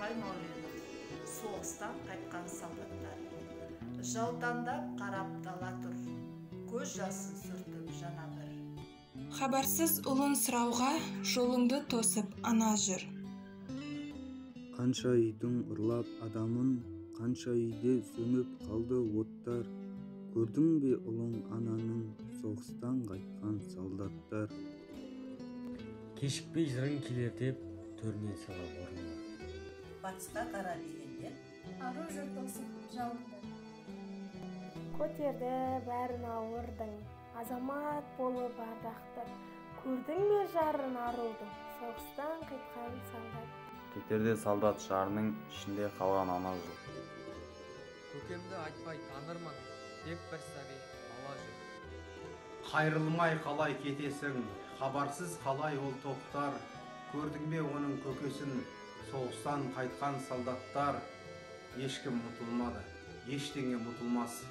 Баймолдин, соғыстан қайтқан солдаттар. Жаутаңдап қарап дала тұр, көз жасын сүртіп жана бір. Хабарсыз ұлын сұрауға жолыңды тосып ана жүр. Қанша үйдің ұрлап адамын, қанша үйде сөніп қалды оттар. Көрдің бе ұлың ананың, соғыстан қайтқан солдаттар. Кешікпей жырың келер деп төрінен сала орынға. Батысқа қара дегенде, ару жұрт осып жауынды. Көтерді бәрін ауырдың, азамат болып ардақты. Көрдің бе жарын арудың, соғыстан қайтқан солдат. Кетерде солдат жарының ішінде қалған ана жоқ. Көкемді айтпай танырмын, деп бір сәби бала жүр. Қайрылмай қалай кетесің, хабарсыз қалай ол тоқтар. Көрдің бе оның көкесін, соғыстан қайтқан солдаттар. Ешкім ұмытылмады, ештеңе ұмытылмас.